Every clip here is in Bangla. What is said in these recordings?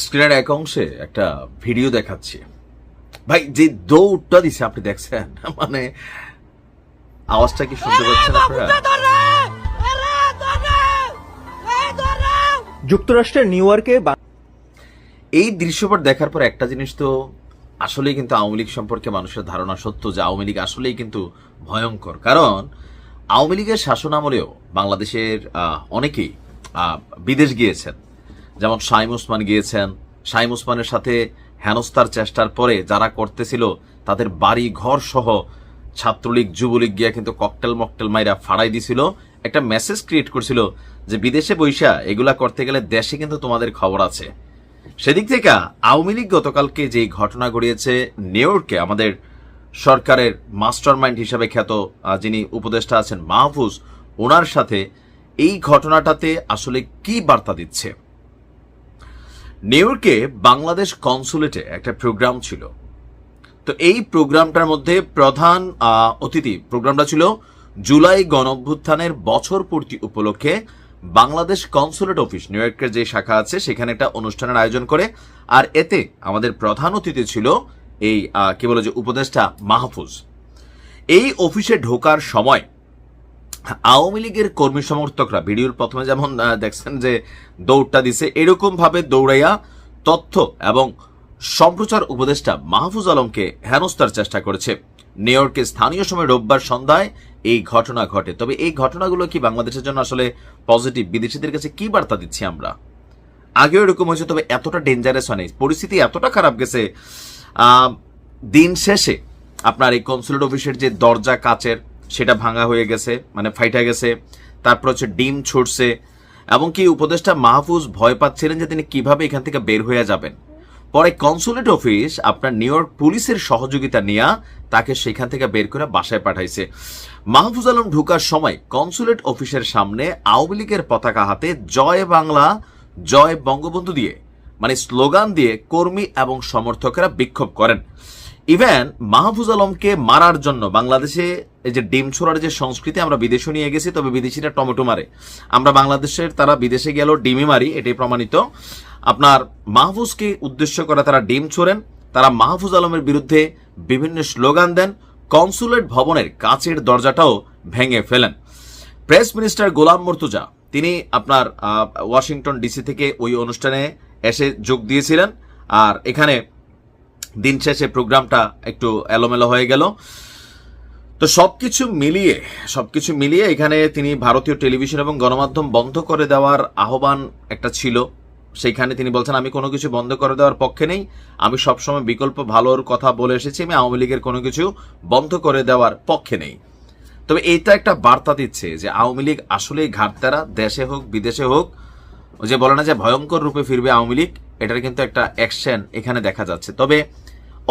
স্ক্রিনের এক অংশে একটা ভিডিও দেখাচ্ছি ভাই, যে দৌড়টা দিছে আপনি দেখছেন, মানে আওয়াজটা কি শুনতে পাচ্ছেন আপনারা? যুক্তরাষ্ট্রের নিউ ইয়র্কে এই দৃশ্যপট দেখার পর একটা জিনিস তো আসলেই কিন্তু আওয়ামী লীগ সম্পর্কে মানুষের ধারণা সত্য যে আওয়ামী লীগ আসলেই কিন্তু ভয়ঙ্কর। কারণ আওয়ামী লীগের শাসন আমলেও বাংলাদেশের অনেকেই বিদেশ গিয়েছেন, যেমন শাইম ওসমান গিয়েছেন। শাইম ওসমানের সাথে হেনস্থার চেষ্টার পরে যারা করতেছিল তাদের বাড়ি ঘর সহ ছাত্রলীগ যুবলীগ গিয়া কিন্তু ককটেল মকটেল মাইরা ফাড়াই দিছিল, একটা মেসেজ ক্রিয়েট করছিল যে বিদেশে বৈশা এগুলা করতে গেলে দেশে কিন্তু তোমাদের খবর আছে। সেদিক থেকে আওয়ামী লীগ গতকালকে যে ঘটনা ঘটিয়েছে নিউ ইয়র্কে, আমাদের সরকারের মাস্টার মাইন্ড হিসাবে খ্যাত যিনি উপদেষ্টা আছেন মাহফুজ, ওনার সাথে এই ঘটনাটাতে আসলে কি বার্তা দিচ্ছে। নিউ ইয়র্কে বাংলাদেশ কনসুলেটে একটা প্রোগ্রাম ছিল, তো এই প্রোগ্রামটার মধ্যে প্রধান অতিথি, প্রোগ্রামটা ছিল জুলাই গণঅভ্যুত্থানের বছর পূর্তি উপলক্ষে বাংলাদেশ কনসুলেট অফিস নিউ ইয়র্কের যে শাখা আছে সেখানে একটা অনুষ্ঠানের আয়োজন করে। আর এতে আমাদের প্রধান অতিথি ছিল এই কি বলে যে উপদেষ্টা মাহফুজ। এই অফিসে ঢোকার সময় আওয়ামী লীগের কর্মী সমর্থকরা ভিডিওর প্রথমে যেমন দেখছেন যে দৌড়টা দিছে, এরকম ভাবে দৌড়াইয়া তথ্য এবং সম্প্রচার উপদেষ্টা মাহফুজ আলমকে হেনস্থার চেষ্টা করেছে। নিউ ইয়র্কে স্থানীয় সময় রোববার সন্ধ্যায় এই ঘটনা ঘটে। তবে এই ঘটনাগুলো কি বাংলাদেশের জন্য আসলে পজিটিভ? বিদেশিদের কাছে কি বার্তা দিচ্ছি আমরা? আগেও এরকম হয়েছে, তবে এতটা ডেঞ্জারাস হয় নাই, পরিস্থিতি এতটা খারাপ গেছে। দিন শেষে আপনার এই কনসুলেট অফিসের যে দরজা কাচের সেটা ভাঙা হয়ে গেছে, মানে ফাইটা গেছে। তারপর হচ্ছে ডিম ছুটছে, এবং কি উপদেষ্টা মাহফুজ ভয় পাচ্ছিলেন যে তিনি কিভাবে এখান থেকে বের হয়ে যাবেন। পরে কনসুলেট অফিস আপনার নিউ ইয়র্ক পুলিশের সহযোগিতা নিয়ে তাকে সেখান থেকে বের করে বাসায় পাঠাইছে। মাহফুজ আলম ঢোকার সময় কনসুলেট অফিসের সামনে আওয়ামী লীগের পতাকা হাতে জয় বাংলা জয় বঙ্গবন্ধু দিয়ে, মানে স্লোগান দিয়ে কর্মী এবং সমর্থকেরা বিক্ষোভ করেন। ইভেন মাহফুজ আলমকে মারার জন্য বাংলাদেশে এই যে ডিম ছোড়ার যে সংস্কৃতি আমরা বিদেশে নিয়ে গেছি, তবে বিদেশিরা টমেটো মারে, আমরা বাংলাদেশের তারা বিদেশে গেলেও ডিমই মারি, এটাই প্রমাণিত। আপনার মাহফুজকে উদ্দেশ্য করে তারা ডিম ছোড়েন, তারা মাহফুজ আলমের বিরুদ্ধে বিভিন্ন স্লোগান দেন, কনসুলেট ভবনের কাচের দরজাটাও ভেঙে ফেলেন। প্রেস মিনিস্টার গোলাম মর্তুজা তিনি আপনার ওয়াশিংটন ডিসি থেকে ওই অনুষ্ঠানে এসে যোগ দিয়েছিলেন। আর এখানে দিন শেষে প্রোগ্রামটা একটু এলোমেলো হয়ে গেল। তো সবকিছু মিলিয়ে এখানে তিনি ভারতীয় টেলিভিশন এবং গণমাধ্যম বন্ধ করে দেওয়ার আহ্বান একটা ছিল, সেইখানে তিনি বলছেন আমি কোনো কিছু বন্ধ করে দেওয়ার পক্ষে নেই, আমি সবসময় বিকল্প ভালোর কথা বলে এসেছি, আমি আওয়ামী লীগের কোনো কিছু বন্ধ করে দেওয়ার পক্ষে নেই। তবে এইটা একটা বার্তা দিচ্ছে যে আওয়ামী লীগ আসলেই ঘাটতারা, দেশে হোক বিদেশে হোক, ওই যে বলে না যে ভয়ঙ্কর রূপে ফিরবে আওয়ামী লীগ, এটার কিন্তু একটা অ্যাকশন এখানে দেখা যাচ্ছে। তবে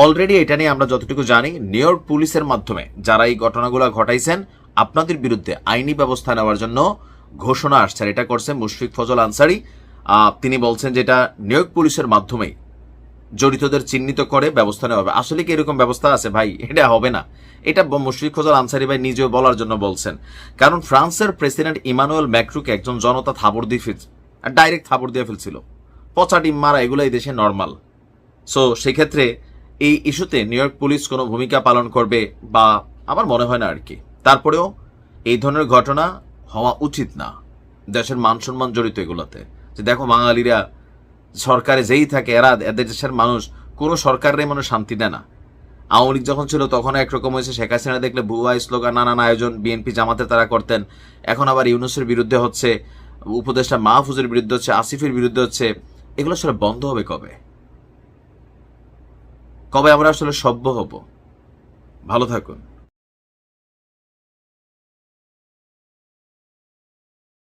অলরেডি এটা নিয়ে আমরা যতটুকু জানি নিউ ইয়র্ক পুলিশের মাধ্যমে যারা এই ঘটনাগুলো ঘটাইছেন আপনাদের বিরুদ্ধে আইনি ব্যবস্থা নেওয়ার জন্য ঘোষণা আসছে। এটা করছে মুশফিক ফজল আনসারী। তিনি বলছেন যেটা নিউ ইয়র্ক পুলিশের মাধ্যমেই জড়িতদের চিহ্নিত করে ব্যবস্থা নেওয়া হবে। আসলে কি এরকম ব্যবস্থা আছে ভাই? এটা হবে না। এটা মুশফিক ফজল আনসারী ভাই নিজেও বলার জন্য বলছেন, কারণ ফ্রান্সের প্রেসিডেন্ট ইমানুয়েল ম্যাক্রুকে একজন জনতা থাবড় দিয়ে ডাইরেক্ট থাবড় দিয়ে ফেলছিল। পচা ডিম মারা এগুলো এই দেশে নর্মাল। সো সেক্ষেত্রে এই ইস্যুতে নিউ ইয়র্ক পুলিশ কোনো ভূমিকা পালন করবে বা আমার মনে হয় না আর কি। তারপরেও এই ধরনের ঘটনা হওয়া উচিত না, দেশের মান সম্মান জড়িত এগুলোতে। যে দেখো বাঙালিরা সরকারে যেই থাকে এদের দেশের মানুষ কোনো সরকারের মানুষ শান্তি দেয় না। আওয়ামী লীগ যখন ছিল তখন একরকম হয়েছে, শেখ হাসিনা দেখলে ভুয়া স্লোগান নানান আয়োজন বিএনপি জামাতে তারা করতেন, এখন আবার ইউনূসের বিরুদ্ধে হচ্ছে, উপদেষ্টা মাহফুজের বিরুদ্ধে হচ্ছে, আসিফের বিরুদ্ধে হচ্ছে। এগুলো আসলে বন্ধ হবে কবে? কবে আমরা আসলে সভ্য হব? ভালো থাকুন।